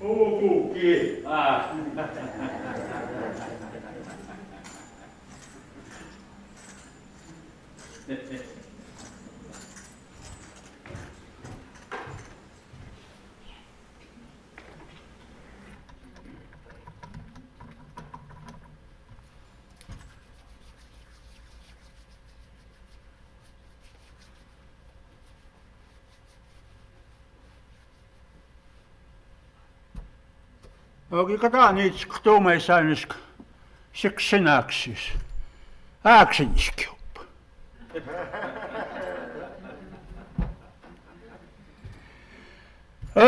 Oh, kuki. Oki kata niitä tuumeisainisk siksinaksis. Ääksiniskiup.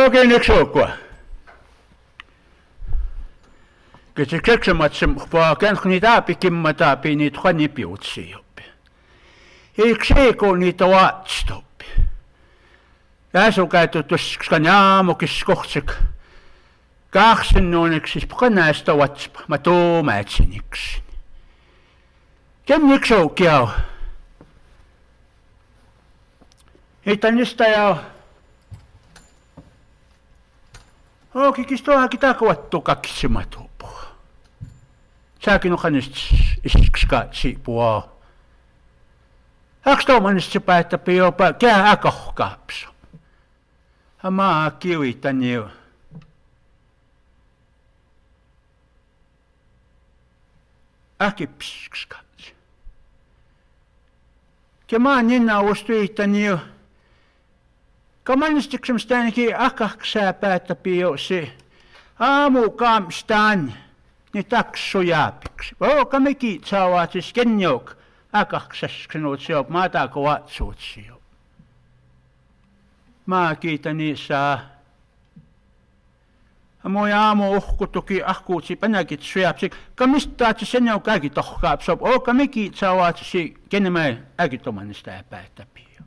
Oki niksukua. Kitsikseksematsim paa kenk niitä ääpikimma taapi niitä hanipiutsi oppi. Iksiiku niitä vaatstoppi. Jääsukäytö tusskan jaamukis kohtsik. Kaaksin nuuniksi pukanaista vatspa, mä tuumätsiniksi. Kenniksi oukiau? Heitä niistä jau. Ookikis tuohonkin takuattu kaksimatuupua. Saakin uhanista iskskaatsi puhua. Aks tuomanista päättäpä jopa kää äkohkaapsu. Maa kiuitan jo. Äkipskskatsi. Kemaan ninna ustuitan jo. Kamannistiksemme ainakin akaksää päättäpä jo se. Aamu kaamstaan. Ni taksujääpiksi. Oka me kiitsaavat siis kenjouk. Akaksaskenut se op. Mä taako vatsuut se op. Mä kiitän niissä. Moi aamu uhkutuki ahkuutsi panakit syöpsi. Kamistaat sen jo kaikki tohkaapsi op. Oka me kiitsaavat siis kenemään äkitomanista päättäpä jo.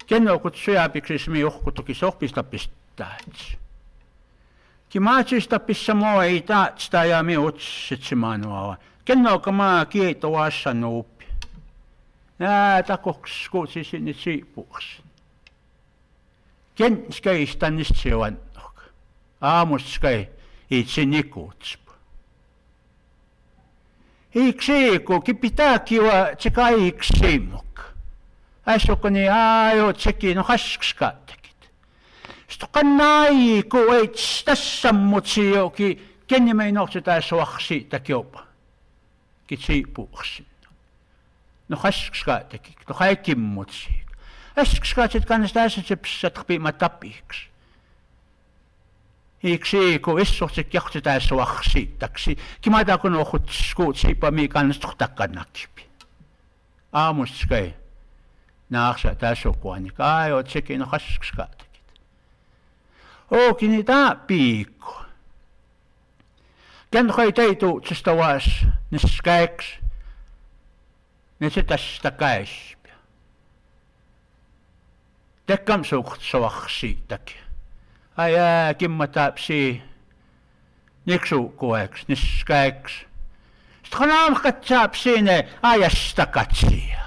Kenjoukut syöpiksi me uhkutuki sohpista pistäät. Kimatsista pissa mua ei taatsta ja me otsitsimanua. Kennoka maa kiitoassa nuupi. Näätä kokskuutsi sinne siipuuksi. Kenskeistä niistä vannok. Aamuskai itse nikuutspa. Iksiiku kipitää kiva tse kaiksimuk. Äsukoni ajo tsekin no haskskaat. Stokan naiku ei tässä mutsi joki kenni nohti tässä vaksi takiopa. Kitsipuuksi. No haskskaateki, no kaikki mutsi. Haskskaatit kannasta tässä sepsat pima tapiksi. Iksi ku issohti johti tässä vaksi taksi. Kimata kun ohut skuutsipa mi kannasta takanakipi. Aamuskai. Naaksa tässä kuani. Kai otsekin no haskskaat. Oki niitä piikko. Kän kai teitu tästä vaas niskäiksi. Ne se tästä käispä. Tekkam suht soaksi takia. Ai kimma taapsi. Niksu kueks niskäiksi. Sitten naamkat saapsi ne ajasta katsia.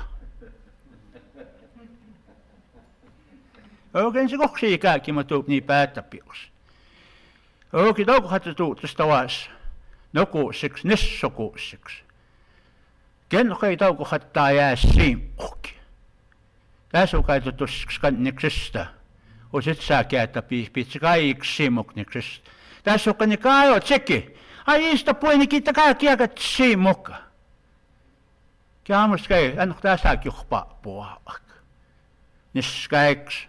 Oikein se koksii kaikki, mä tuup niin päättäpius. Oikein toukohat tuut tästä vaas. No kuusiksi, nisso kuusiksi. Kennokai toukohattaa jää simpuki. Tässä on kai tutuskis kanniksista. O sit saa käytä piipitsi kaikiksi simukniksista. Tässä on kai kai tseki. Ai ista puini kiitta kaikki akat simukka. Kiamus kai, en ole tässä juhpaa puhuak. Niskaiksi.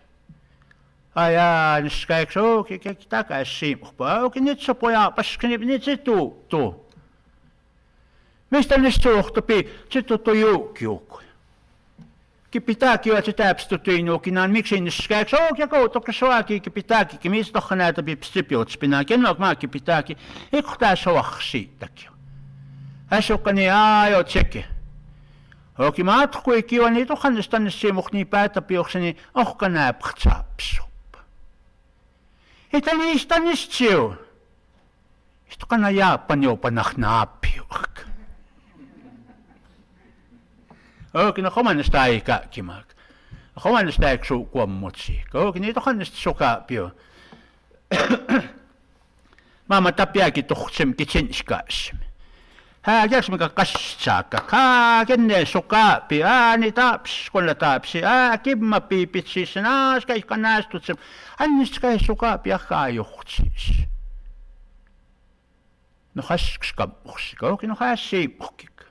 Ai niskaiksi, okei, takaisin simukka. Okei, nyt se poja, paskani, nyt se tuu. Mistä niistä suhtupi, se tuu juukjuukui. Pitääkin, että se täpstuttiin nuukinaan, miksi niskaiksi, okei, koutokka soakin, pitääkin, mistä tohka näitä pipstipiotspinaan, kennoak maakin pitääkin, eikö tää soaksi siitäkin. Äsukkani, ajo tseki. Okei, mä atkui kiva, niin tohannesta tänne simuk niin päätäpiokseni, ohka nääpät saapsup. Että niistä nistiu. Isto kana jaapan jopa nahnaappiuk. Okei, no homannesta aikaa kimak. Homannesta eikö suukua mutsiik. Okei, niin tohannesta sukaapio. Mama tapiakin tuhtsem kitsinskaasem. Järs mikä kassaakka. Kenne sukaapi. Ni taps, kolla tapsi. Kimma piipitsis. Skaikka näästutsem. Anniskai sukaapi ja juhtsis. No haskskamuksika. No hassiimukkik.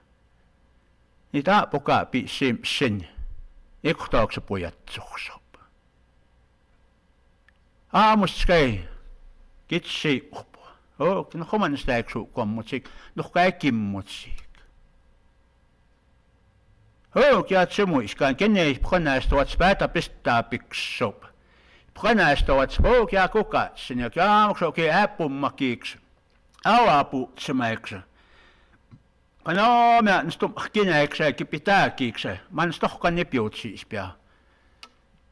Ni taapukaapi simsin. Iktaukse pujatsuksop. Aamuskai. Kitsi upo. No koman stääksu kommutsik. No kaikimmutsik. Kiat semuiskaan. Kenne pranaistuvat päätä pistää piksop. Pranaistuvat kia kukatsin. Ja kiamuksoki äppummakiksi. Avapuutsemaiksi. No, mä nistum kinäiksi pitääkiksi. Mä nistohkan nipiutsis pian.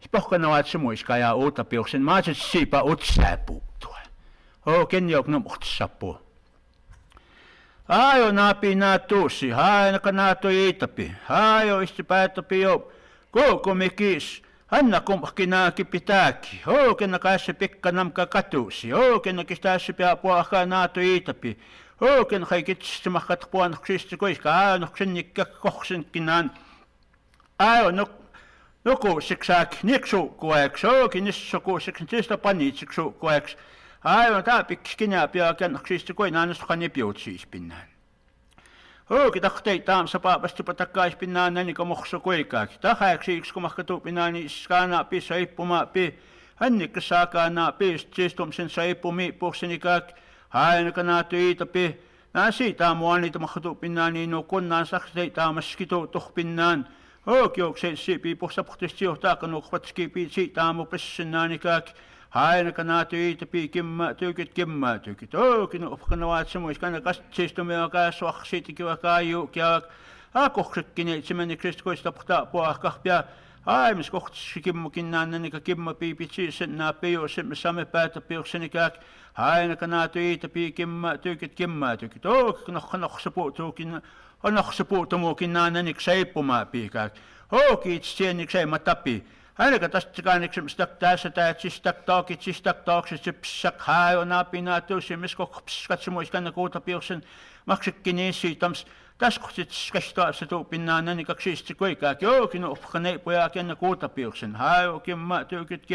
Spohkan ovat semuiskaan ja uutta piuksen. Mä oon siipa utsääpuuttua. Ken jok numutsapu. Ajo napi naatuusi, hainaka naatu iitapi. Ajo isti päätäpi jo. Koko mikis. Anna kummakin naaki pitääki. Kenna käsi pikka namka katuusi. Kenna kistääsi pää puakaa naatu iitapi. Kenna kai kitsi mahkat puanaksista koiska. Ajo sennikkä kohsenkinaan. Ajo no kuusiksaak niksuukkueeksi. Nissukuusiksa tista paniitsiksuukkueeksi. Aivan taapikkin ja piakennaksista kuin annastakaan epiutsiis pinnään. Tahti taamsa paapasti patakkais pinnaan näin kuin muhsa kuikaakin. Tahäksi yksi kun mahkatu pinnaan niin skaanaa pissa ippumaa pi. Hännikkä saakaa naa piist siistumisen saippumi puhseni kaak. Hainaka naatu iitapi. Nää siitä mua niitä mahkatu pinnaan niin no kunnaan saksei taamaskin tuh pinnaan. Joukseen siipi puhsa puhtisesti johtaa kanukvatski pi siitä aamu pessinään niin kaak. Hainaka naatu iitapi kimmaa tykit. Ookin upkana vaat semuiskaan kastsistumia kaasuaksiitikin vaikka ajuukia. Kohsekkin itsemänniksistä koista puahkahpia. Aimis kohtsi kimmukin nännänikä kimma piipit siisen nää piusen saamme päätä piuksenikään. Hainaka naatu iitapi kimmaa tykit. Ookin nohsa puutuukin. Nohsa puutumuukin nännänik seippumaa piikään. Ookin itseännikseen mä tapi. Ainakaan tästä kaineksen tässä täytsistä taaksit psak haona pinatuus mis katsomuiskan kuuta piuksen maksikkin niin siitams tässä kohtit skastaa se tuupinnaan niin kaksista kuikaakin ookin uhkane pojakin kuuta piuksen haokin tykit.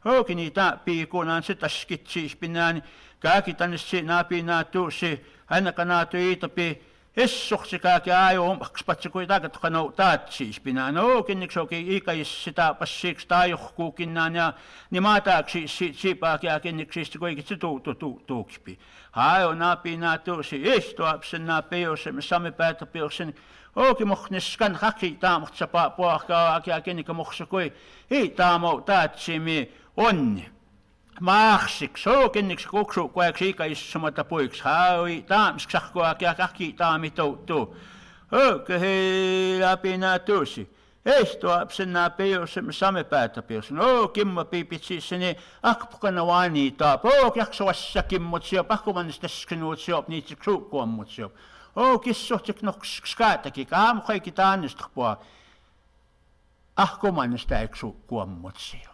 Ookin niitä piikuunaan se taskit siis pinnään kaikki tänne se napinatuusi ainakaan naatu iitapi. Essohsikaakin ajo omakspatsi kuin takatkanau taatsis pinaan. Kenneksi oikein ikäis sitä passiksi taajohkuukinnaan ja niin maataaksi siipaakin ja kenneksistä kuitenkin se tuukipi. Hajo napinaa tuusi estoapsen napeosen, me saamme päätä peosen. Mohneskan haki taamuhtsa puahkaa ja kennekä mohsa kuin ei taamau taatsimi onni. Maaksiksi, kenneksi kuksu kueksi ikäissumata puiksi. Haui taamskahkoa ja kaki taamitoutuu. Hei läpinä tuusi. Estoapsen nää peosen, saamme päätä peosen. Kimma piipit siis niin akpukana vaan niitä. Jaksoassa kimmutsia, pakkumanista skinuutsia, niitä suukkuammutsia. Kissohtik nokskaatakin, kaamu kaikki taannistapua. Akkumanista eikö suukkuammutsia.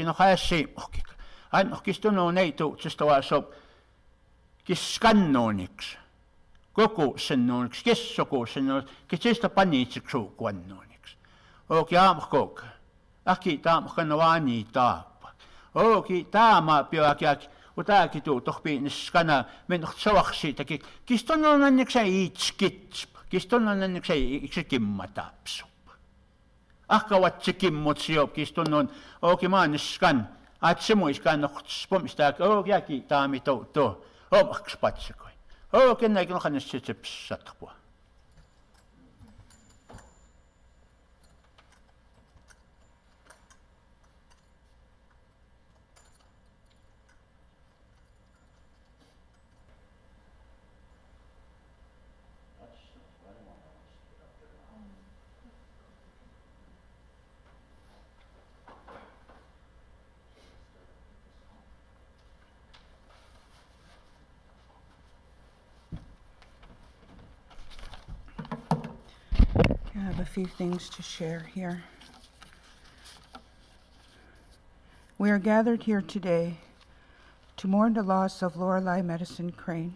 No hässi ohkik. Aina kistunut neituutsesta vaan sop kiskannooniksi, kokuussennooniksi, kissokuussennooniksi, kisista paniitsiksi suukuannooniksi. Oki aamukok, aki taamukana vaan niin taappa. Oki taamaa pioakiak, utaakin tuu tohpiinis skana, mennyt soaksiitakin. Kistunut annekseen itskitspa, kistunut annekseen itse kimmatapsup. Ahkavat se kimmutsiop, kistunut oki maaniskan. Atsemuiskaan nohtspomista, jääki taami toutuu, omaks patsakoi. Kennäkin on hänestä se psatapua. I have a few things to share here. We are gathered here today to mourn the loss of Lorelei Medicine Crane.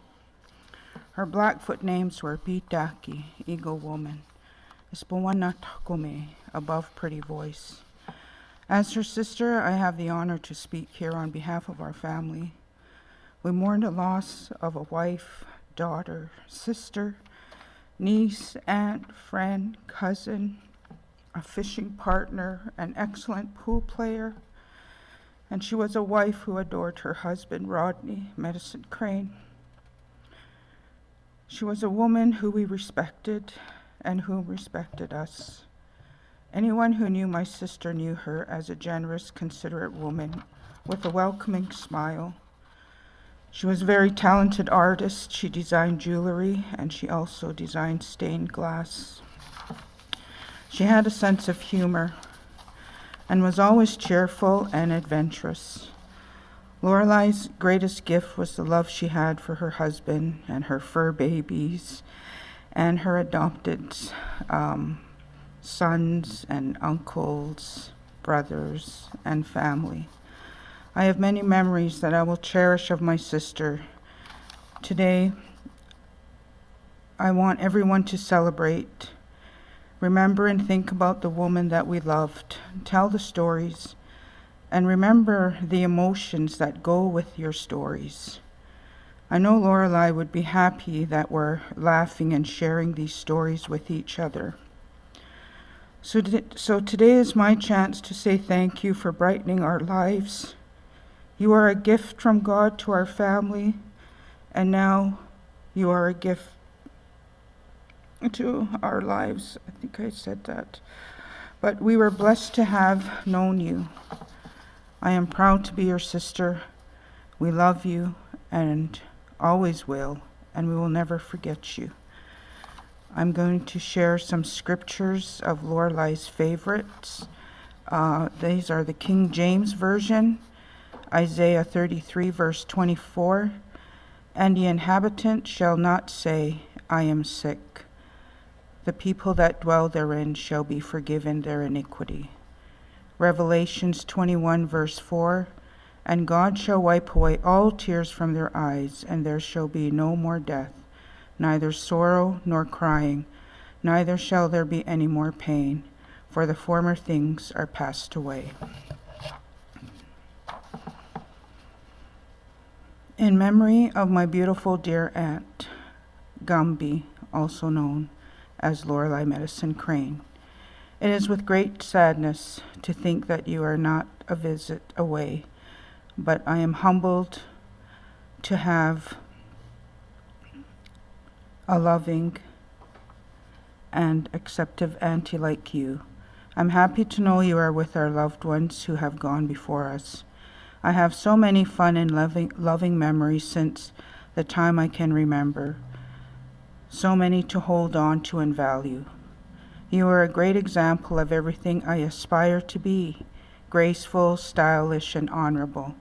Her Blackfoot names were Bitaki, Eagle Woman, Ispowanatkume, above pretty voice. As her sister, I have the honor to speak here on behalf of our family. We mourn the loss of a wife, daughter, sister, niece, aunt, friend, cousin, a fishing partner, an excellent pool player, and she was a wife who adored her husband, Rodney Medicine Crane. She was a woman who we respected and who respected us. Anyone who knew my sister knew her as a generous, considerate woman with a welcoming smile. She was a very talented artist. She designed jewelry, and she also designed stained glass. She had a sense of humor and was always cheerful and adventurous. Lorelei's greatest gift was the love she had for her husband and her fur babies and her adopted sons and uncles, brothers, and family. I have many memories that I will cherish of my sister. Today, I want everyone to celebrate, remember and think about the woman that we loved, tell the stories, and remember the emotions that go with your stories. I know Lorelei would be happy that we're laughing and sharing these stories with each other. So today is my chance to say thank you for brightening our lives. You are a gift from God to our family, and now you are a gift to our lives. I think I said that. But we were blessed to have known you. I am proud to be your sister. We love you and always will, and we will never forget you. I'm going to share some scriptures of Lorelei's favorites. These are the King James Version, Isaiah 33, verse 24. And the inhabitant shall not say, I am sick. The people that dwell therein shall be forgiven their iniquity. Revelations 21, verse 4. And God shall wipe away all tears from their eyes, and there shall be no more death, neither sorrow nor crying, neither shall there be any more pain, for the former things are passed away. In memory of my beautiful dear aunt, Gumby, also known as Lorelei Medicine Crane, it is with great sadness to think that you are not a visit away, but I am humbled to have a loving and acceptive auntie like you. I'm happy to know you are with our loved ones who have gone before us. I have so many fun and loving memories since the time I can remember, so many to hold on to and value. You are a great example of everything I aspire to be, graceful, stylish, and honorable.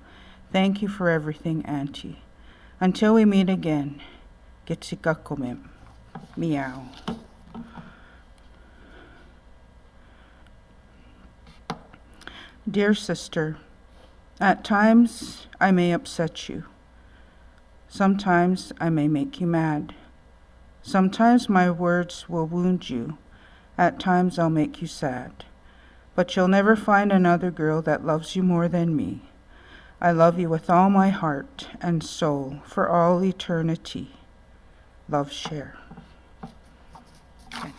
Thank you for everything, Auntie. Until we meet again, Getsikakumim. Meow. Dear sister, at times I may upset you. Sometimes I may make you mad. Sometimes my words will wound you. At times I'll make you sad. But you'll never find another girl that loves you more than me. I love you with all my heart and soul for all eternity. Love, Share. Okay.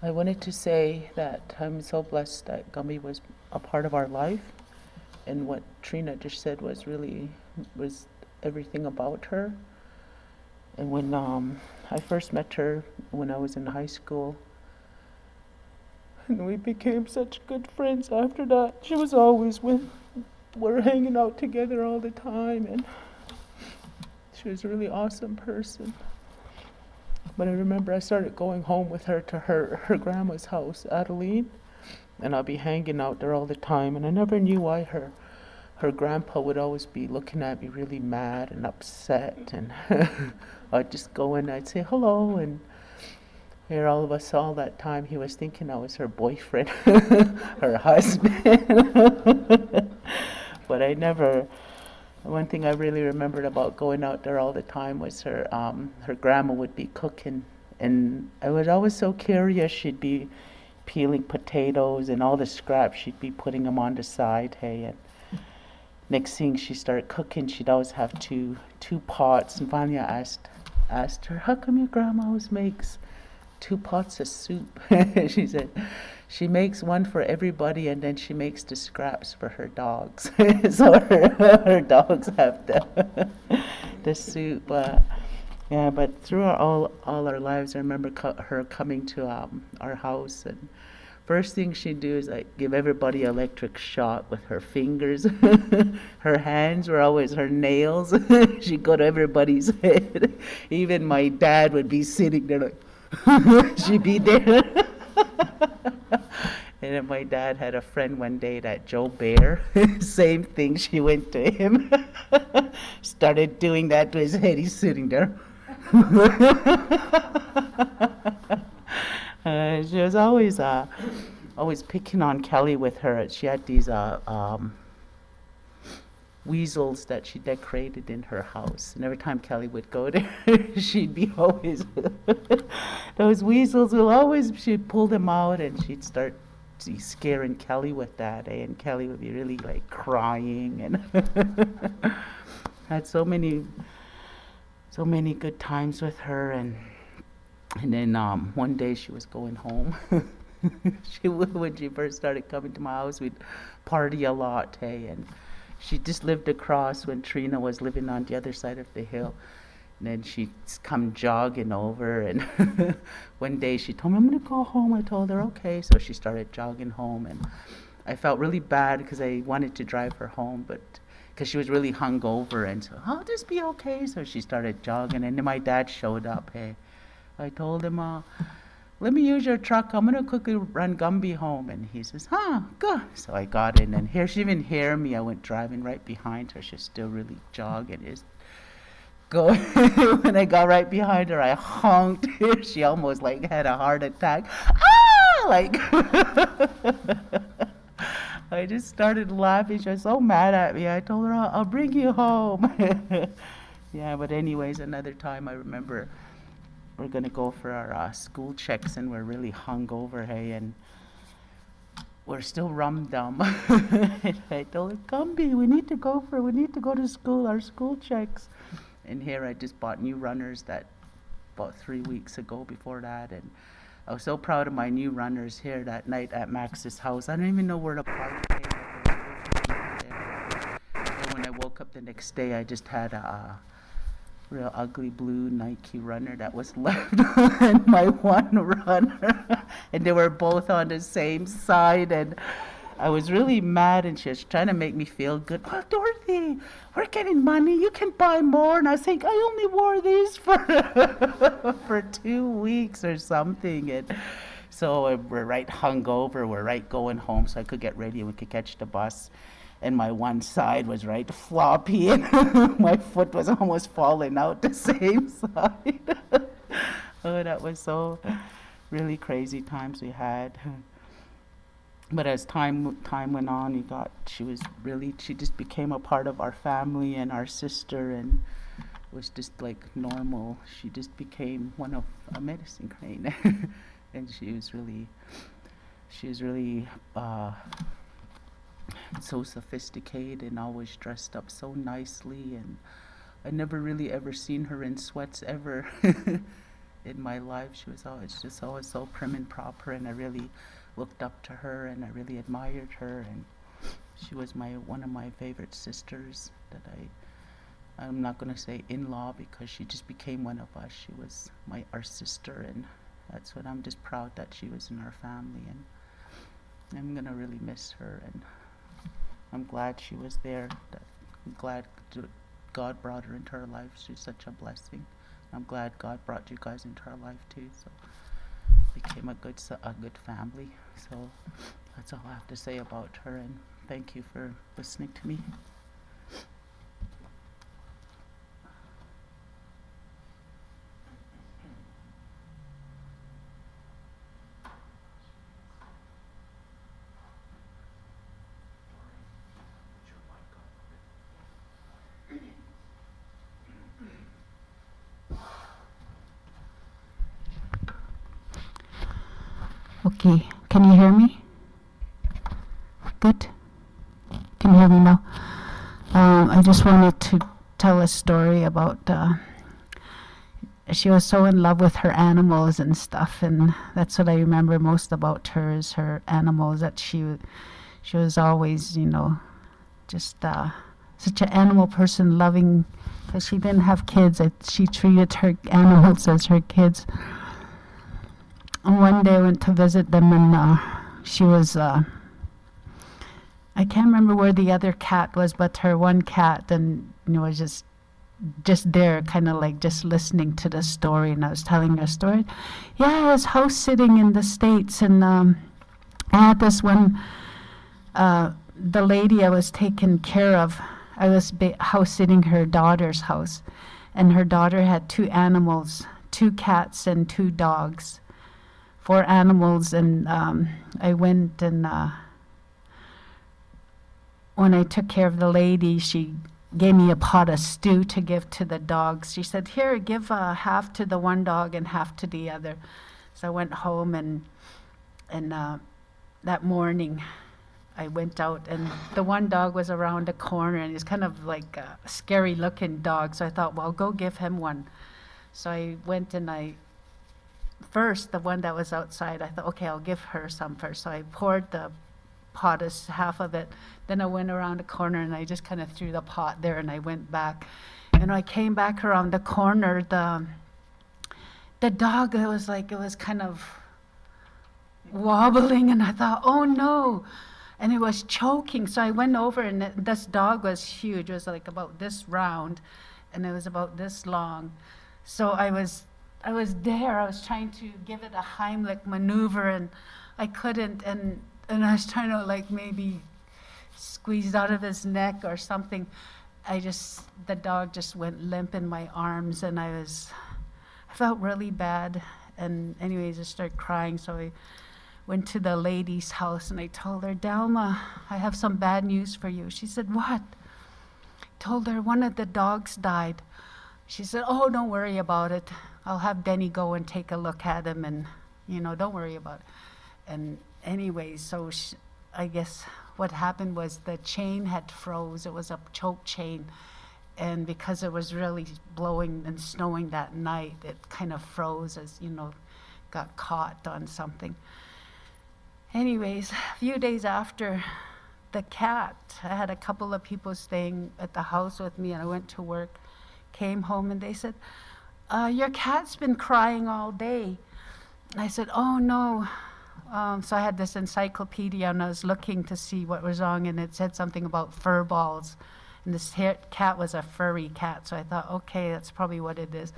I wanted to say that I'm so blessed that Gumby was a part of our life, and what Trina just said was everything about her. And when I first met her when I was in high school, and we became such good friends after that. She was always we're hanging out together all the time, and she was a really awesome person. But I remember I started going home with her to her grandma's house, Adeline, and I'd be hanging out there all the time. And I never knew why her grandpa would always be looking at me really mad and upset. And I'd just go in, I'd say hello, and here all of us all that time he was thinking I was her boyfriend, her husband. But I never. One thing I really remembered about going out there all the time was her grandma would be cooking, and I was always so curious. She'd be peeling potatoes and all the scraps. She'd be putting them on the side. Hey, and next thing she started cooking, she'd always have two pots. And finally, I asked her, "How come your grandma always makes 2 pots of soup?" She said, "She makes one for everybody, and then she makes the scraps for her dogs." So her dogs have the soup. Yeah, but through all our lives, I remember her coming to our house, and first thing she'd do is like give everybody electric shock with her fingers. Her hands were always her nails. She'd go to everybody's head. Even my dad would be sitting there like, she'd be there. And then my dad had a friend one day, that Joe Bear. Same thing, she went to him. Started doing that to his head. He's sitting there. She was always picking on Kelly with her. She had these weasels that she decorated in her house, and every time Kelly would go there, she'd be always those weasels will always, she'd pull them out and she'd start scaring Kelly with that, and Kelly would be really like crying, and had so many good times with her. And then one day she was going home. When she first started coming to my house, we'd party a lot, hey, and she just lived across when Trina was living on the other side of the hill. And then she'd come jogging over, and one day she told me, "I'm going to go home." I told her, okay. So she started jogging home, and I felt really bad because I wanted to drive her home, but because she was really hungover, and so, "I'll just be okay." So she started jogging, and then my dad showed up, hey. I told him, "Let me use your truck. I'm going to quickly run Gumby home." And he says, good. So I got in, and here she didn't even hear me. I went driving right behind her. She's still really jogging. When I got right behind her, I honked. She almost like had a heart attack. Like I just started laughing. She was so mad at me. I told her, I'll bring you home. Yeah, but anyways, another time I remember we're going to go for our school checks, and we're really hungover, hey, and we're still rum-dum. I told her, "Gumby, we need to go to school, our school checks." And here I just bought new runners that about 3 weeks ago before that, and I was so proud of my new runners here that night at Max's house. I didn't even know where to park. And when I woke up the next day, I just had a real ugly blue Nike runner that was left on my one runner. And they were both on the same side, and I was really mad, and she was trying to make me feel good. "Well, Dorothy, we're getting money. You can buy more." And I was saying, "I only wore these for 2 weeks or something." And so we're right hungover. We're right going home, so I could get ready and we could catch the bus. And my one side was right floppy, and my foot was almost falling out the same side. Oh, that was so really crazy times we had. But as time went on, she just became a part of our family and our sister, and it was just like normal. She just became one of a medicine crane. And she was really so sophisticated and always dressed up so nicely, and I never really ever seen her in sweats ever in my life. She was always so prim and proper, and I really looked up to her, and I really admired her, and she was one of my favorite sisters that I'm not going to say in-law, because she just became one of us. She was our sister, and that's what I'm just proud that she was in our family, and I'm going to really miss her, and I'm glad she was there. I'm glad God brought her into her life. She's such a blessing. I'm glad God brought you guys into our life too. So became a good family. So that's all I have to say about her, and thank you for listening to me. Okay, can you hear me? Good? Can you hear me now? I just wanted to tell a story about, she was so in love with her animals and stuff, and that's what I remember most about her, is her animals, that she was always, you know, just such an animal person, loving, because she didn't have kids. She treated her animals as her kids. And one day I went to visit them, and she was, I can't remember where the other cat was, but her one cat, and was just there, kind of like just listening to the story, and I was telling her a story. Yeah, I was house sitting in the States, and I had this one, the lady I was taking care of, I was house sitting her daughter's house, and her daughter had 2 animals, 2 cats and 2 dogs. 4 animals, and I went, and when I took care of the lady, she gave me a pot of stew to give to the dogs. She said, here, give half to the one dog and half to the other. So I went home, and that morning I went out, and the one dog was around the corner, and he's kind of like a scary looking dog, so I thought, well, I'll go give him one. So I went, and first, the one that was outside, I thought, okay, I'll give her some first. So I poured the pot, half of it. Then I went around the corner, and I just kind of threw the pot there, and I went back. And I came back around the corner, the dog, it was kind of wobbling, and I thought, oh no. And it was choking. So I went over, and this dog was huge. It was like about this round, and it was about this long. So I was there, I was trying to give it a Heimlich maneuver, and I couldn't, and I was trying to like maybe squeeze out of his neck or something. The dog just went limp in my arms, and I felt really bad, and anyways, I started crying, so I went to the lady's house, and I told her, Delma, I have some bad news for you. She said, what? I told her one of the dogs died. She said, oh, don't worry about it. I'll have Denny go and take a look at him, and, don't worry about it. And anyways, so I guess what happened was the chain had froze. It was a choke chain. And because it was really blowing and snowing that night, it kind of froze as, got caught on something. Anyways, a few days after, the cat, I had a couple of people staying at the house with me, and I went to work, came home, and they said, your cat's been crying all day. I said, oh no. So I had this encyclopedia, and I was looking to see what was wrong, and it said something about fur balls. And this cat was a furry cat, so I thought, okay, that's probably what it is.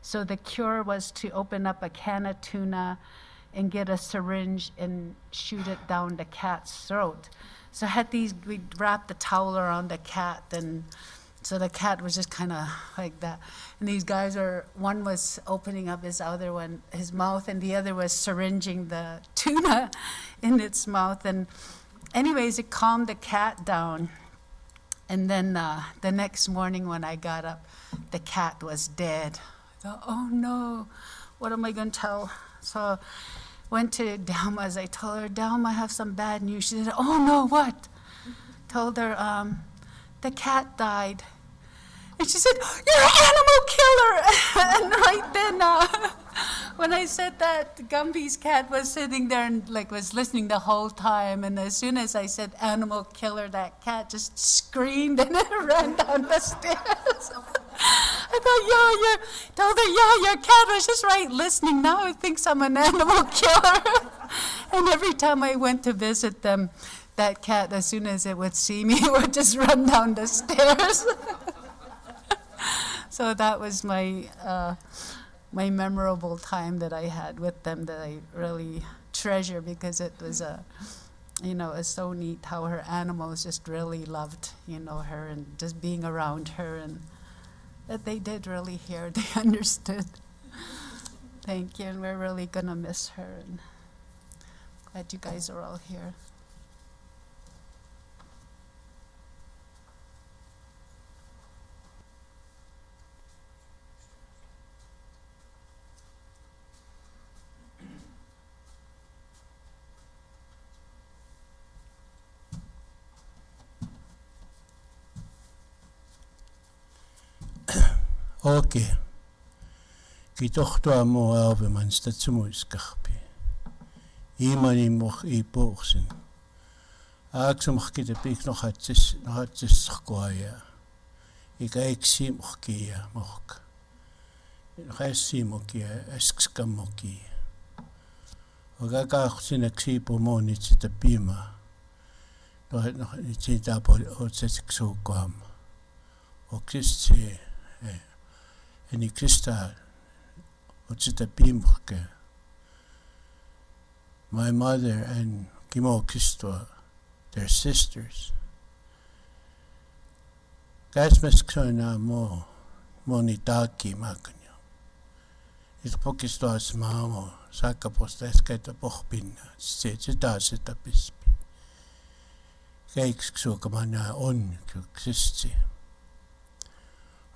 So the cure was to open up a can of tuna and get a syringe and shoot it down the cat's throat. So I had we wrapped the towel around the cat, and so the cat was just kind of like that. And these guys one was opening up his mouth, and the other was syringing the tuna in its mouth. And anyways, it calmed the cat down. And then the next morning when I got up, the cat was dead. I thought, oh no, what am I going to tell? So went to Delma's. I told her, Delma, I have some bad news. She said, oh no, what? Told her, the cat died. And she said, you're an animal killer. And right then, when I said that, Gumby's cat was sitting there and was listening the whole time. And as soon as I said animal killer, that cat just screamed and it ran down the stairs. I thought, told her, your cat was just right listening. Now it thinks I'm an animal killer. And every time I went to visit them, that cat, as soon as it would see me, it would just run down the stairs. So that was my my memorable time that I had with them that I really treasure, because it was it's so neat how her animals just really loved, her, and just being around her, and that they did really hear, they understood. Thank you, and we're really gonna miss her, and glad you guys are all here. Okay. Ki tohtoa mo ave man statsumuiskarpi. Imani moch I poorsin. Aaksumach kita pik nog hatsis kwaia. Ika eksi moch kia moch. Nog essi mokia eskska moki. Oga kaaksin eksi po mo nitsita pima. Nog nitsita po otsitsiksu kwam. Oksistsi Eni Krista otsita pimke. My mother and Kimo Kristo, they're sisters. Kasmeskona mo nitaki makanyo. It pokisto as mamo saka postesketa pohpinna. Sita pispi. Keiks kamana on kristi.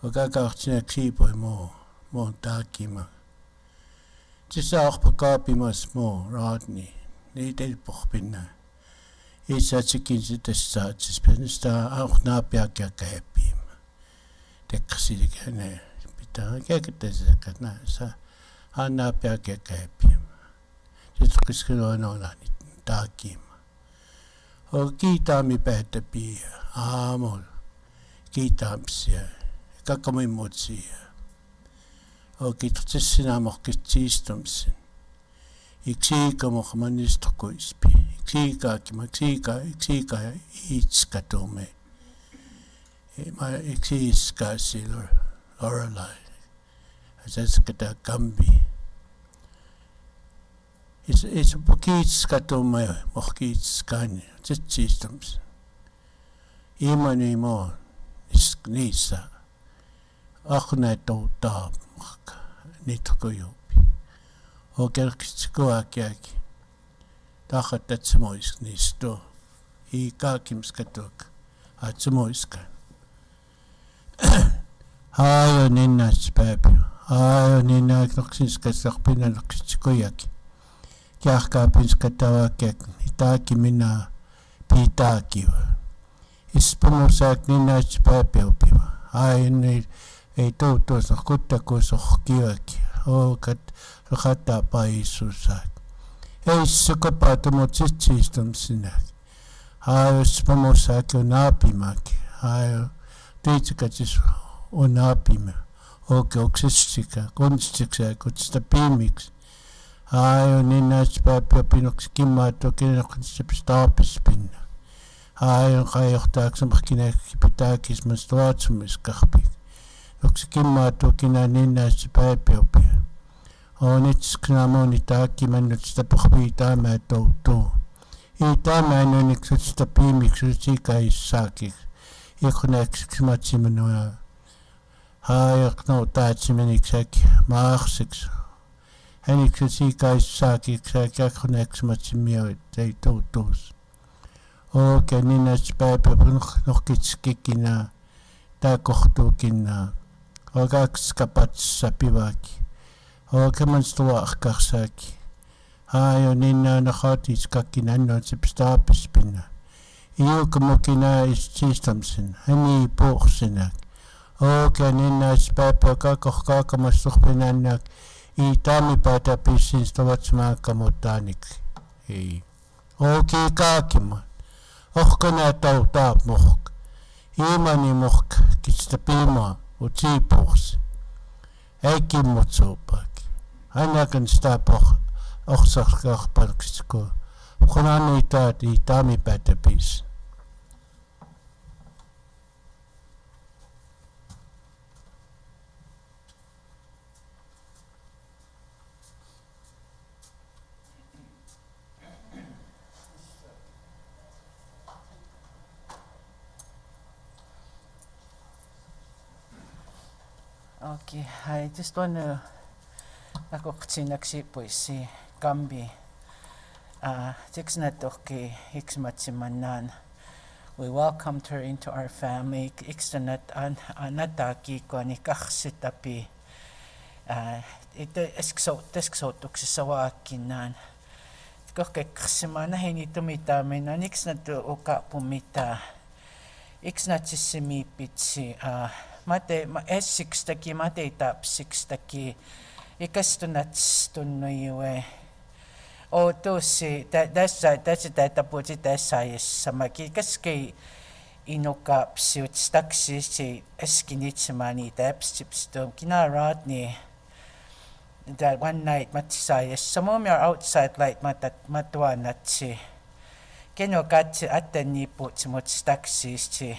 Ogakaartina kripo mo takima. Tisa akpakapimas mo radni. Niitel pohpinna. Itsa tsikin sitesta tsispinsta auch napiakia kaepim. Teksilikane pita keketesakana sa hanapiakia kaepim. Sitkiskilo no takima. O kiitami päätäpi aamol. Kiitamsia. Kakamimotsia. O kitutessina mohkitsiistumsin. Iksiika mohmanistukkuispi. Iksiika itskatume. Iksiiskaasi Lorelei. Asaskata kambi. Is pokiitskatume mohkiitskani. Tsiistumsin. Imani mo niisa. Akna taab nitkojupi. O kerkitsikuakiaki. Tahatatsumoisk nisto. I kaakimskatuk. Atsumoiskan. Hayo ninnas päivä. Hayo ninna knoksinskasakpina noksitsikuiaki. Kiahkaapinskatavakiak. Itaaki minä pitaakiva. Ispamusaak ninnas päivä. Hayo ei tuossa kuttakuussa kiväki. Okat rahata paisusak. Ei sukapata mut sitsiistumsinak. Hayo spamusaak on aapimaki. Hayo tiitsikatsis on aapima. Oke oksistika, konstiksa, kutsista piimiksi. Hayo ninnas päivä pinoksi kimmaatu kinokonsipstaapispinna. Hayo kajohtaaksamakkinäkki pitääkis mas tuatsumiskahpik. Oksi kimmaatu kina ninnas päiväpia. On itsknamoni taakki mennut sitä pohvii tämä toutuu. Ei tämä enneksi sitä piimiksi sikaissaakik. Ikunäksiksi matsimenua. Haajak no taatsimeniksäki maaksiksi. Häniksi sikaissaakiksi ikunäksi matsimioit ei toutuus. Oke ninnas päivä nohkitskikina. Tää kohtuukinna. Ogaks kapatsa pivaki. Okeman stuahkarsaki. Hajo ninna nahatis kakin annon sipstaapispinna. Iukamukina ististamsen. Häni puhsinak. Oke ninna ispäipä kakohkaakamassuhpinannak. I taamipäätä pissin stavatsmaakamotanik. Ei. Oki kaakiman. Ohkana tautaap mohk. Imani mohk kitstä piimaa. Utsiipuus. Ei kimmutsuupaaki. Ainakin sitä ohsakahpalksiko. Kunhan ei taati taamipäätä piis. Okay, I just want to nakuqtinaksipuisi kambi. Tiksnatoki iksmatsimanan. We welcomed her into our family. Ikstanat anataki kwanikachsitapi. Ito esksotuksisawakinan. Kokeksimana hinitumita min aniksnatu uka pumita. Iksnatsisimipitsi. Mate S6 mate tap 6 ikastunats tunnoiwe. O tosi that's taputi tasayas samaki kaske inokapsi utstaksi si eskinitsimani tapsipstum kinaratni. That one night matsayas some are outside like matwanatsi. Kenokatsi atani putsmutstaksi si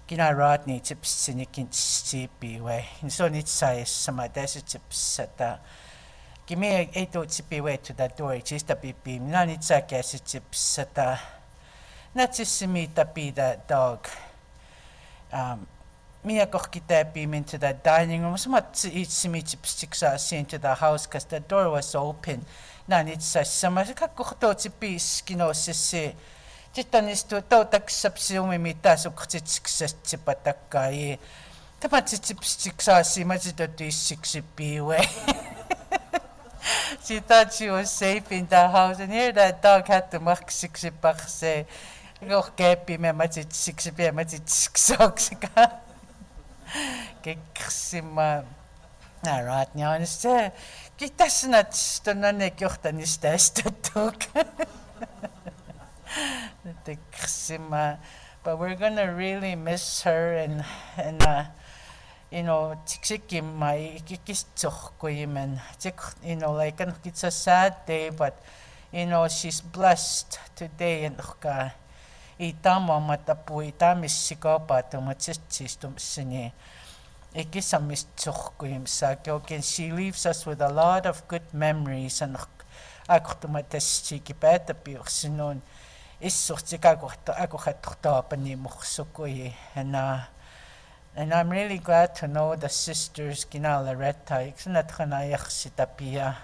Kinaratni chips chipi way. And so it's size some desert chips at the give me a chippy way to the door, just a pipi. None it's a gas chips at the not just me tapi that dog. Me a cockitapi into the dining room. So much eats me chips into the house because the door was open. None it's a summer chippy skinosis. Titanistu tautaksapsiumimita suqtitsksatipatakai. Tapatsipsiksasi majidatuissiksipiwe. She thought she was safe in the house, and here that dog had to maksiksipakse. Gokepi me majitsiksipi majitsiksoksika. Keksima. Alright, now understand. Kitasnats to nanekyoktanista estatuk. But we're gonna really miss her and you know you know like it's a sad day, but you know she's blessed today and itama matapu itamisikopa tumatsistum sini ikisamistukuyim sakyokin. She leaves us with a lot of good memories and aktumatestikipatapiuksinon. And I'm really glad to know the sisters Kina Loretta Ixnatanayak Sitapia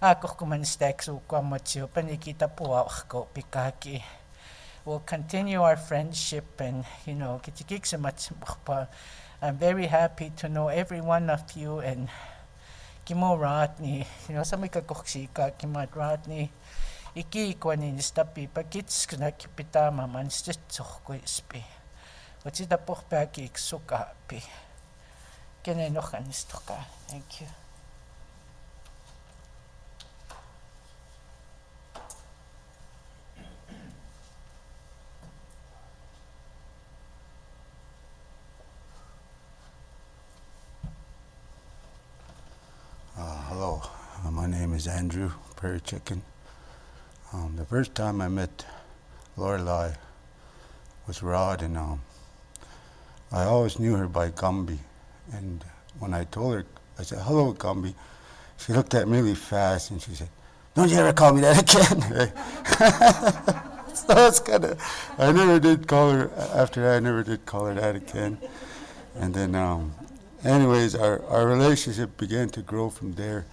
Akokumanstex Ukwamotio Panikita Puako Pikaki. We'll continue our friendship and you know I'm very happy to know every one of you and Kimo Ratni, you know, Samika Koksika Kimat Ratni. Iki kwani nistapi pakits knakipitama man stitsohko ispi. What's the pohpaki iksukapi? Kenenohan istoka. Thank you. Hello, my name is Andrew Prairie Chicken. The first time I met Lorelei was Rod, and I always knew her by Gumby. And when I told her, I said, "Hello, Gumby," she looked at me really fast and she said, "Don't you ever call me that again." So it's I never did call her, after that I never did call her that again. And then, anyways, our relationship began to grow from there.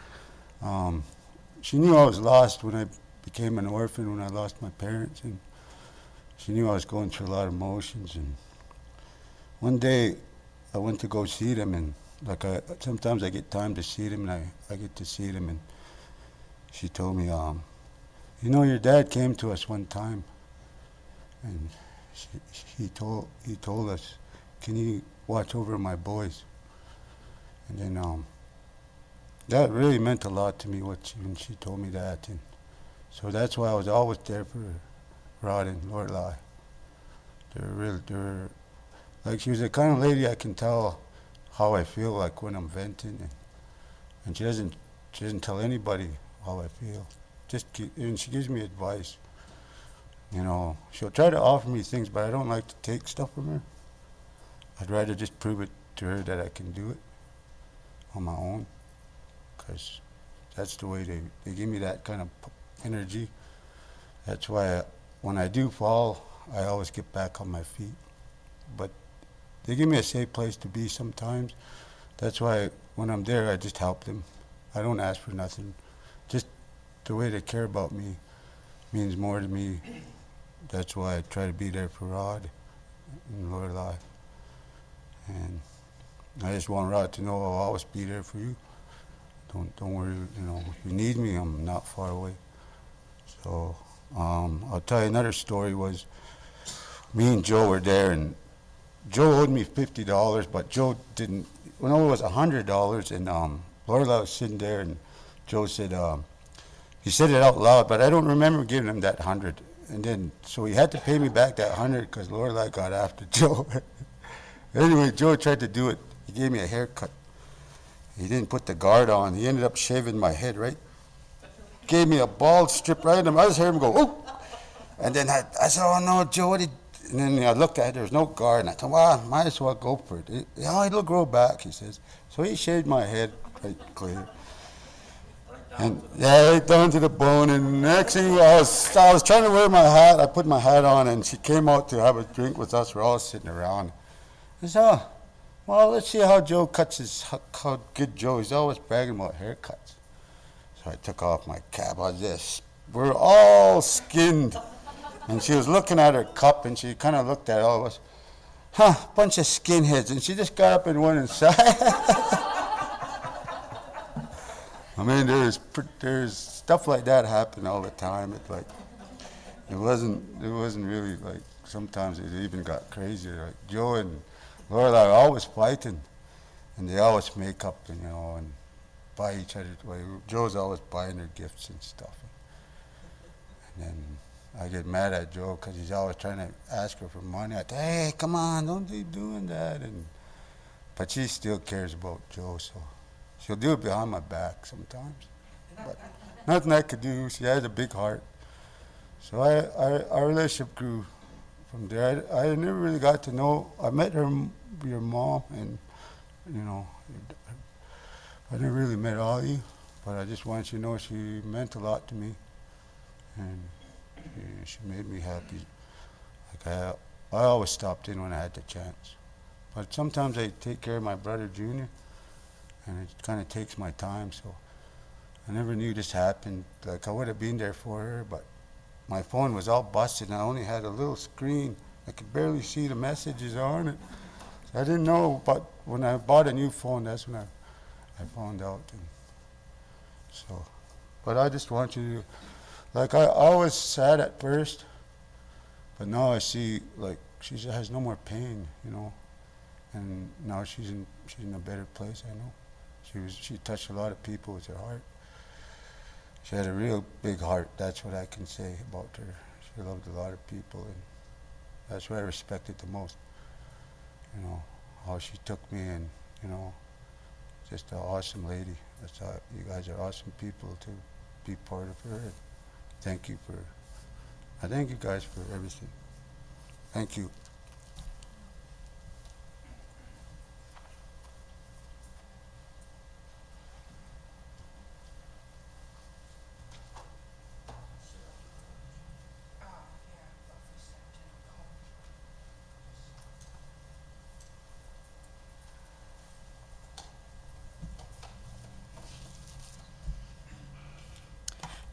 She knew I was lost when I became an orphan, when I lost my parents, and she knew I was going through a lot of emotions. And one day I went to go see them, and sometimes I get time to see them, and I get to see them, and she told me, you know, your dad came to us one time, and he told us, "Can you watch over my boys?" And then that really meant a lot to me when she told me that. And so that's why I was always there for Rod and Lorelei. They're like, she was the kind of lady I can tell how I feel like when I'm venting, and she doesn't tell anybody how I feel. And she gives me advice. You know, she'll try to offer me things, but I don't like to take stuff from her. I'd rather just prove it to her that I can do it on my own, because that's the way they give me that kind of energy. That's why when I do fall, I always get back on my feet. But they give me a safe place to be sometimes, That's why when I'm there, I just help them. I don't ask for nothing. Just the way they care about me means more to me. That's why I try to be there for Rod and Lorelei. And I just want Rod to know I'll always be there for you. Don't worry, you know, if you need me, I'm not far away. So I'll tell you another story was me and Joe were there, and Joe owed me $50, but Joe didn't. Well, no, it was $100, and Lorelei was sitting there, and Joe said, he said it out loud, but I don't remember giving him that 100. And then, so he had to pay me back that 100 because Lorelei got after Joe. Anyway, Joe tried to do it. He gave me a haircut. He didn't put the guard on. He ended up shaving my head, right? Gave me a bald strip right in him. I just heard him go, "Ooh!" And then I said, "Oh no, Joe, what did?" And then I looked at it, there was no guard. And I thought, well, I might as well go for it. "Oh, it'll grow back," he says. So he shaved my head right clear. And yeah, right down to the bone. And next thing I was trying to wear my hat. I put my hat on, and she came out to have a drink with us. We're all sitting around. I said, "Oh, well, let's see how Joe cuts how good Joe. He's always bragging about haircuts." So I took off my cap. I was this. We're all skinned. And she was looking at her cup, and she kind of looked at all of us. Bunch of skinheads. And she just got up and went inside. I mean, there's stuff like that happen all the time. It wasn't really like, sometimes it even got crazier. Like Joe and Lorelei are always fighting, and they always make up, and you know, and buy each other. Like, Joe's always buying her gifts and stuff. And then I get mad at Joe because he's always trying to ask her for money. I say, "Hey, come on, don't be doing that." But she still cares about Joe, so she'll do it behind my back sometimes. But nothing I could do. She has a big heart. So our relationship grew from there. I never really got to know. I met your mom, and you know, I never really met all of you. But I just want you to know she meant a lot to me, and she made me happy. Like I always stopped in when I had the chance. But sometimes I take care of my brother Junior, and it kind of takes my time. So I never knew this happened. Like, I would have been there for her, but my phone was all busted, and I only had a little screen. I could barely see the messages on it. So I didn't know, but when I bought a new phone, that's when I found out. And so, but I just want you to, like, I was sad at first, but now I see, like, she has no more pain, you know, and now she's in a better place. I know she touched a lot of people with her heart. She had a real big heart. That's what I can say about her. She loved a lot of people, and that's what I respected the most. You know, how she took me, and you know, just an awesome lady. That's how, you guys are awesome people to be part of her. And I thank you guys for everything. Thank you.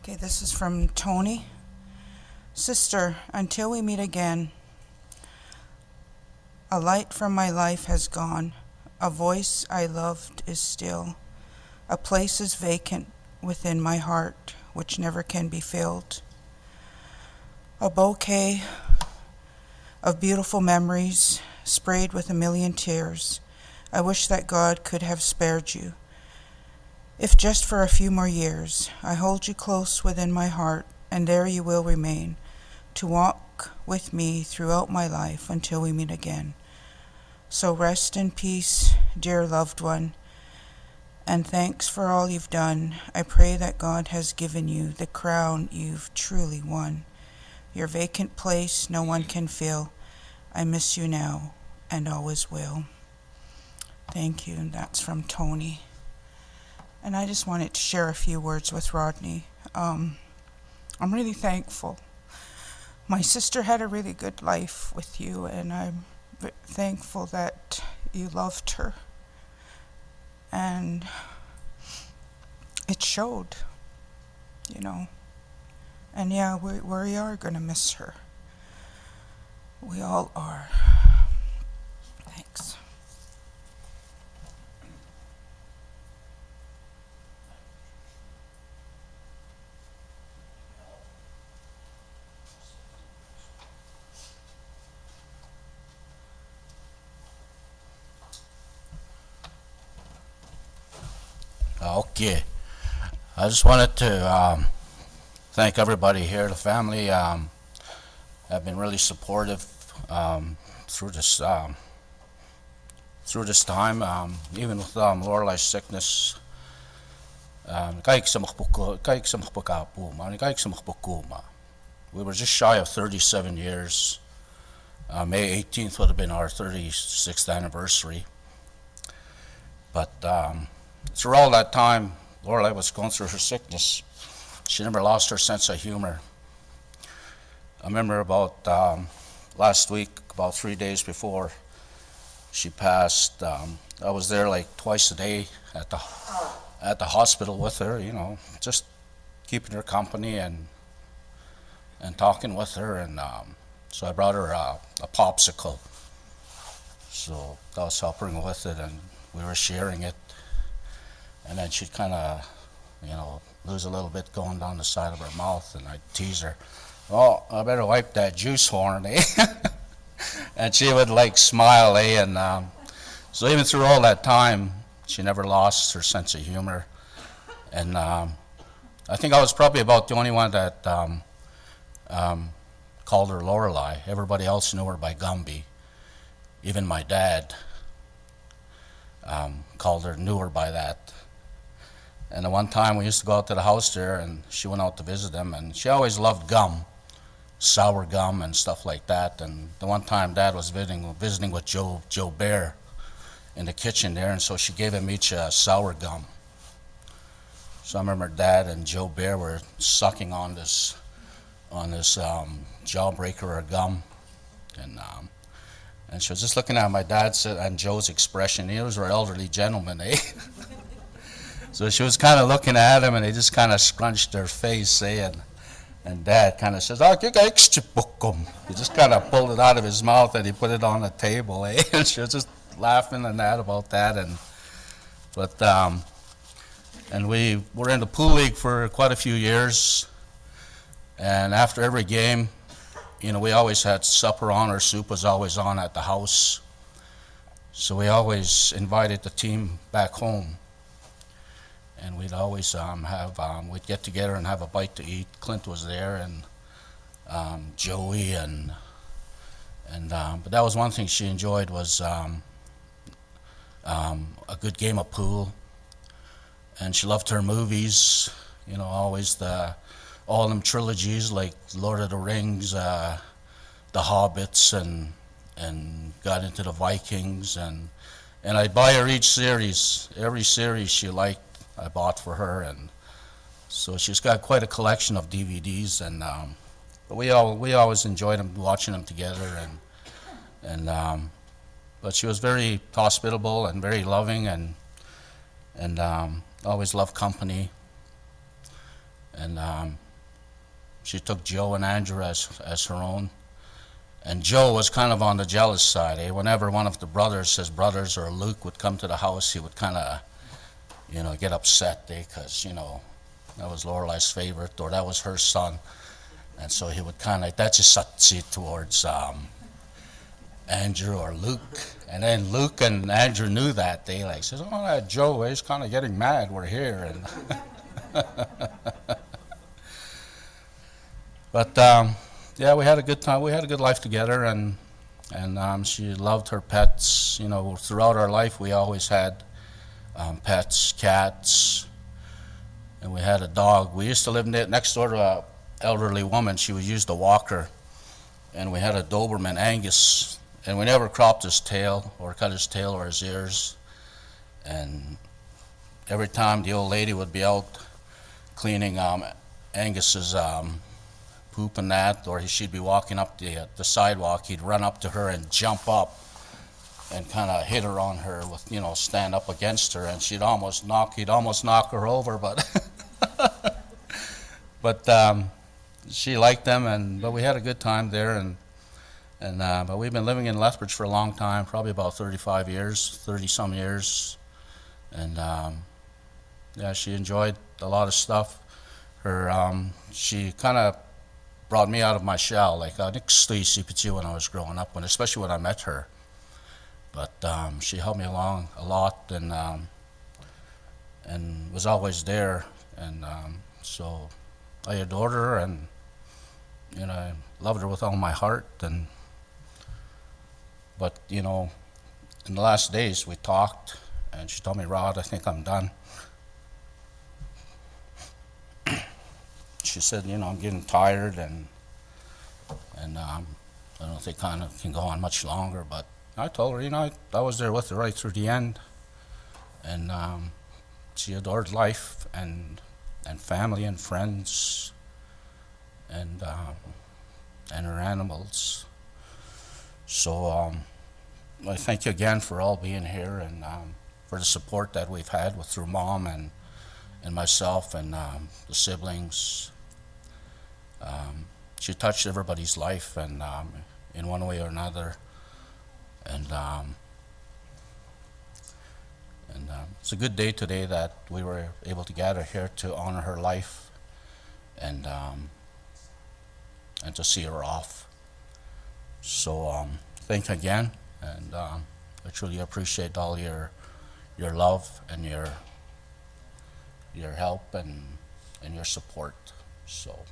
Okay, this is from Tony. Sister, until we meet again, a light from my life has gone. A voice I loved is still. A place is vacant within my heart, which never can be filled. A bouquet of beautiful memories sprayed with a million tears. I wish that God could have spared you. If just for a few more years, I hold you close within my heart, and there you will remain, to walk with me throughout my life until we meet again. So rest in peace, dear loved one, and thanks for all you've done. I pray that God has given you the crown you've truly won. Your vacant place no one can fill. I miss you now and always will. Thank you, and that's from Tony. And I just wanted to share a few words with Rodney. I'm really thankful. My sister had a really good life with you, and I'm thankful that you loved her. And it showed, you know. And yeah, we are gonna miss her. We all are. Thanks. Okay. I just wanted to thank everybody here. The family have been really supportive through this time, even with Lorelei's sickness. We were just shy of 37 years. May 18th would have been our 36th anniversary. But through all that time, Lorelei was going through her sickness. She never lost her sense of humor. I remember about last week, about 3 days before she passed, I was there like twice a day at the hospital with her, you know, just keeping her company and talking with her. And so I brought her a popsicle. So I was helping her with it, and we were sharing it. And then she'd kind of, you know, lose a little bit going down the side of her mouth, and I'd tease her, "Oh, I better wipe that juice horn, eh?" And she would like smile, eh? And so even through all that time, she never lost her sense of humor. And I think I was probably about the only one that called her Lorelei. Everybody else knew her by Gumby. Even my dad knew her by that. And the one time we used to go out to the house there, and she went out to visit him, and she always loved gum, sour gum and stuff like that. And the one time Dad was visiting with Joe Bear in the kitchen there, and so she gave him each sour gum. So I remember Dad and Joe Bear were sucking on this jawbreaker of gum, and she was just looking at my dad's and Joe's expression. He was an elderly gentleman, eh? So she was kind of looking at him, and they just kind of scrunched their face, eh? And Dad kind of says, "Oh, you got extra bookum." He just kind of pulled it out of his mouth, and he put it on the table, eh? And she was just laughing and that about that. And we were in the pool league for quite a few years. And after every game, you know, we always had supper on, or soup was always on at the house. So we always invited the team back home. And we'd always we'd get together and have a bite to eat. Clint was there, and Joey, but that was one thing she enjoyed, was a good game of pool. And she loved her movies, you know, always all them trilogies like Lord of the Rings, The Hobbits, and got into the Vikings, and I'd buy her each series. Every series she liked, I bought for her, and so she's got quite a collection of DVDs. And but we always enjoyed watching them together, but she was very hospitable and very loving, and always loved company. And she took Joe and Andrew as her own. And Joe was kind of on the jealous side, eh? Whenever one of the brothers, his brothers or Luke, would come to the house, he would kind of, you know, get upset, eh? Because, you know, that was Lorelei's favorite, or that was her son. And so he would kind of, that's just see towards Andrew or Luke. And then Luke and Andrew knew that. They like says, "Oh, that Joe, he's kind of getting mad we're here." And but yeah, we had a good time. We had a good life together, and she loved her pets. You know, throughout our life, we always had pets, cats, and we had a dog. We used to live next door to an elderly woman. She would use the walker, and we had a Doberman, Angus, and we never cropped his tail or cut his tail or his ears. And every time the old lady would be out cleaning Angus's poop and that, or she'd be walking up the sidewalk, he'd run up to her and jump up and kind of hit her on her with, stand up against her, and he'd almost knock her over, but she liked them, but we had a good time there, but we've been living in Lethbridge for a long time, probably about 35 years, 30 some years, and yeah, she enjoyed a lot of stuff. She kind of brought me out of my shell, like I when I was growing up, especially when I met her. But she helped me along a lot, and was always there, and so I adored her, and I loved her with all my heart. But in the last days we talked, and she told me, "Rod, I think I'm done." She said, "I'm getting tired, and I don't think I can go on much longer." But I told her, I was there with her right through the end, and she adored life and family and friends, and her animals. So I thank you again for all being here, and for the support that we've had through Mom and myself and the siblings. She touched everybody's life, and in one way or another, and it's a good day today that we were able to gather here to honor her life, and to see her off. So thank you again, and I truly appreciate all your love and your help and your support. So.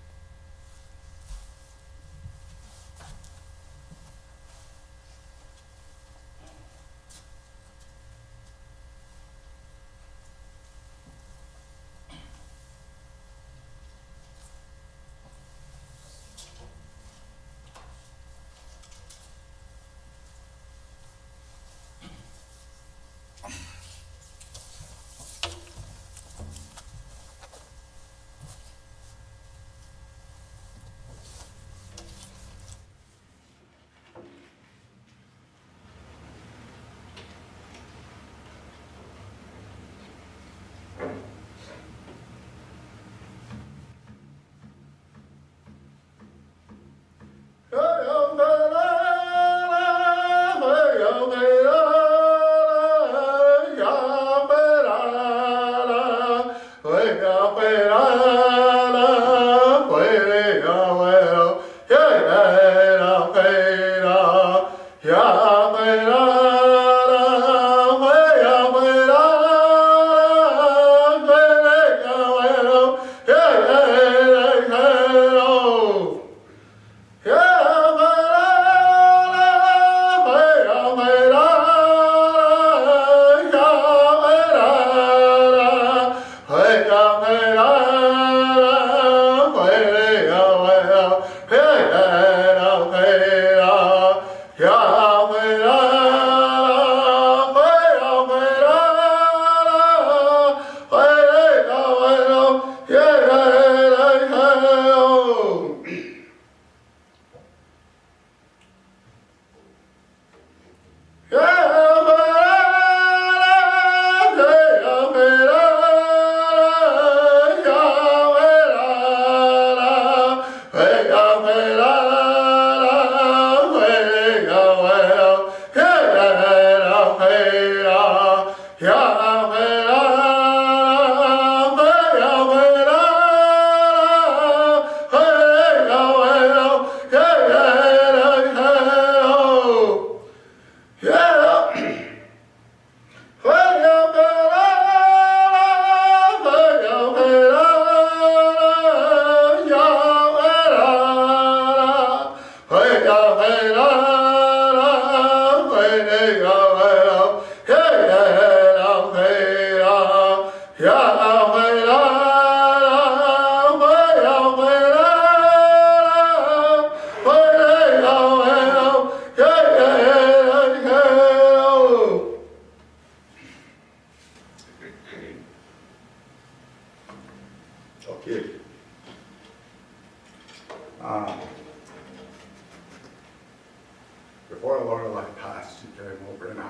before Lorelei passed, she came over and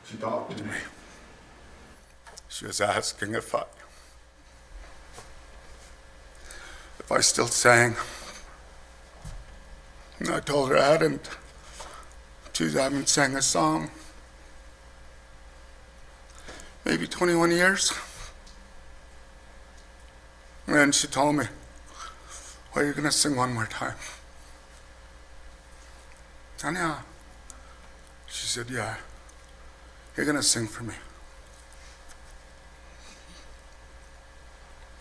she talked to me. She was asking if I still sang. And I told her I hadn't. She hadn't sang a song. Maybe 21 years. And then she told me, well, you're gonna sing one more time. Tanya, she said, yeah, you're gonna sing for me.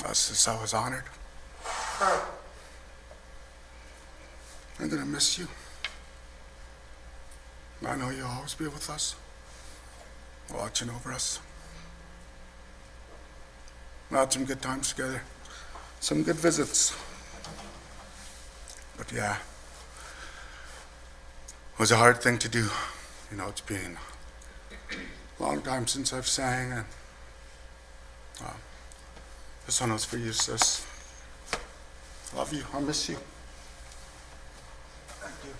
I was honored. I'm gonna miss you. I know you'll always be with us, watching over us. We had some good times together, some good visits. But yeah, it was a hard thing to do. You know, it's been a long time since I've sang, and this one was for you, sis. Love you. I miss you. Thank you.